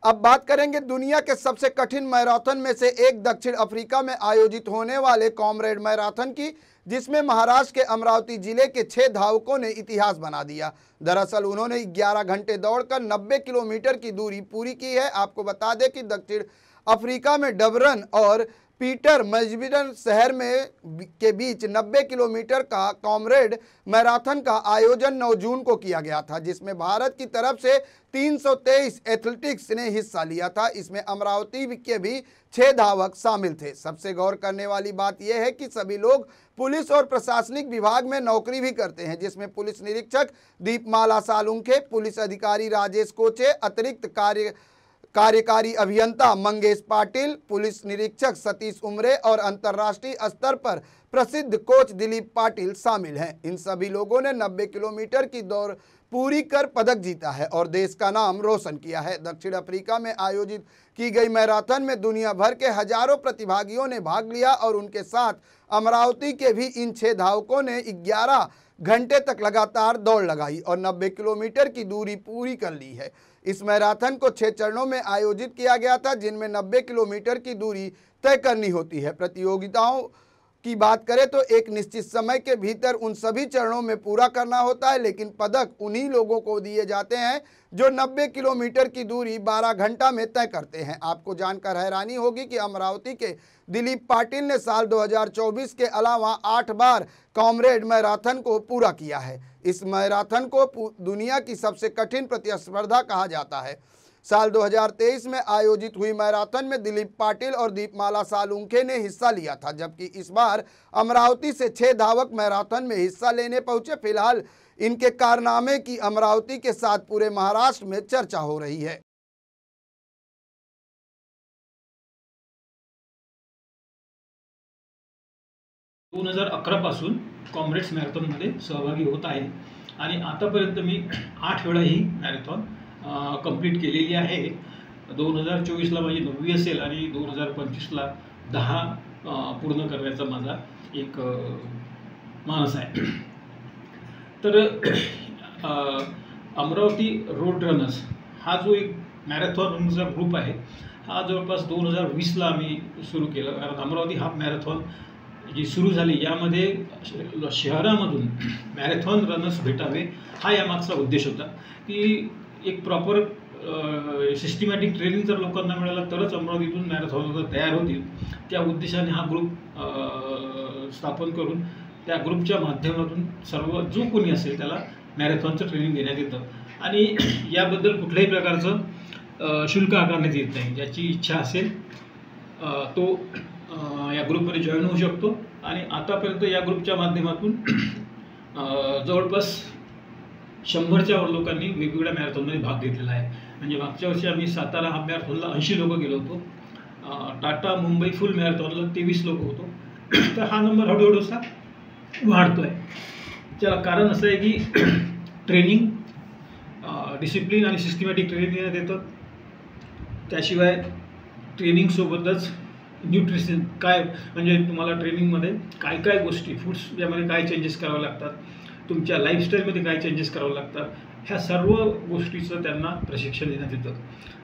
अब बात करेंगे दुनिया के सबसे कठिन मैराथन में से एक दक्षिण अफ्रीका में आयोजित होने वाले कॉमरेड मैराथन की, जिसमें महाराष्ट्र के अमरावती जिले के 6 धावकों ने इतिहास बना दिया। दरअसल उन्होंने 11 घंटे दौड़कर 90 किलोमीटर की दूरी पूरी की है। आपको बता दें कि दक्षिण अफ्रीका में डबरन और पीटर मजबिरन शहर के बीच 90 किलोमीटर का कॉमरेड मैराथन का आयोजन 9 जून को किया गया था, जिसमें भारत की तरफ से 323 एथलेटिक्स ने हिस्सा लिया था। इसमें अमरावती के भी 6 धावक शामिल थे। सबसे गौर करने वाली बात यह है कि सभी लोग पुलिस और प्रशासनिक विभाग में नौकरी भी करते हैं, जिसमें पुलिस निरीक्षक दीपमाला सालुंखे, पुलिस अधिकारी राजेश कोचे, अतिरिक्त कार्यकारी अभियंता मंगेश पाटिल, पुलिस निरीक्षक सतीश उमरे और अंतर्राष्ट्रीय स्तर पर प्रसिद्ध कोच दिलीप पाटिल शामिल हैं। इन सभी लोगों ने 90 किलोमीटर की दौड़ पूरी कर पदक जीता है और देश का नाम रोशन किया है। दक्षिण अफ्रीका में आयोजित की गई मैराथन में दुनिया भर के हजारों प्रतिभागियों ने भाग लिया और उनके साथ अमरावती के भी इन 6 धावकों ने 11 घंटे तक लगातार दौड़ लगाई और 90 किलोमीटर की दूरी पूरी कर ली है। इस मैराथन को 6 चरणों में आयोजित किया गया था, जिनमें 90 किलोमीटर की दूरी तय करनी होती है। प्रतियोगिताओं की बात करें तो एक निश्चित समय के भीतर उन सभी चरणों में पूरा करना होता है, लेकिन पदक उन्हीं लोगों को दिए जाते हैं जो 90 किलोमीटर की दूरी 12 घंटा में तय करते हैं। आपको जानकर हैरानी होगी कि अमरावती के दिलीप पाटिल ने साल 2024 के अलावा 8 बार कॉमरेड मैराथन को पूरा किया है। इस मैराथन को दुनिया की सबसे कठिन प्रतिस्पर्धा कहा जाता है। साल 2023 में आयोजित हुई मैराथन में दिलीप पाटिल और दीपमाला सालुंखे ने हिस्सा लिया था, जबकि इस बार अमरावती से 6 धावक मैराथन में हिस्सा लेने पहुंचे। फिलहाल इनके कारनामे की अमरावती के साथ पूरे महाराष्ट्र में चर्चा हो रही है। 2011 पासून कॉम्रेड्स मॅरेथॉनमध्ये सहभागी होत आहे आणि आतापर्यंत मी 8 वेळा ही मॅरेथॉन कंप्लीट केलेली आहे। 2024ला माझी 9वी असेल आणि 2025ला 10 पूर्ण करण्याचा माझा एक मानस आहे। तर अमरावती रोड रनर्स हा जो एक मॅरेथॉनचा ग्रुप आहे, हा जवळपास 2020ला आम्ही सुरू केला। कारण अमरावती हाफ मॅरेथॉन जी सुरू झाली यामध्ये शहरामधून मॅरेथॉन रनर्स भेटावे हा यामागचा उद्देश होता की एक प्रॉपर सिस्टमॅटिक ट्रेनिंग जर लोकांना मिळालं तरच अमरावतीतून मॅरेथॉन तयार होतील। त्या उद्देशाने हा ग्रुप स्थापन करून त्या ग्रुपच्या माध्यमातून सर्व जो कोणी असेल त्याला मॅरेथॉनचं ट्रेनिंग देण्यात येतं आणि याबद्दल कुठल्याही प्रकारचं शुल्क आकारण्यात येत नाही। ज्याची इच्छा असेल तो या ग्रुपमध्ये जॉईन होऊ शकतो आणि आतापर्यंत या ग्रुपच्या माध्यमातून जवळपास 100च्या वर लोकांनी वेगवेगळ्या मॅरेथॉनमध्ये भाग घेतलेला आहे। म्हणजे मागच्या वर्षी आम्ही सातारा हाफ मॅरेथॉनला 80 लोक गेलो होतो, टाटा मुंबई फुल मॅरेथॉनला 23 लोक होतो। तर हा नंबर हळूहळू असा वाढतोय। त्याला कारण असं आहे की ट्रेनिंग डिसिप्लिन आणि सिस्टमॅटिक ट्रेनिंग देण्यात येतं। त्याशिवाय ट्रेनिंग सोबतच न्यूट्रिशन काय म्हणजे तुम्हाला ट्रेनिंगमध्ये काय काय गोष्टी फूड्स यामध्ये काय चेंजेस करावे लागतात, तुमच्या लाईफस्टाईलमध्ये काय चेंजेस करावे लागतात, ह्या सर्व गोष्टीचं त्यांना प्रशिक्षण देण्यात येतं।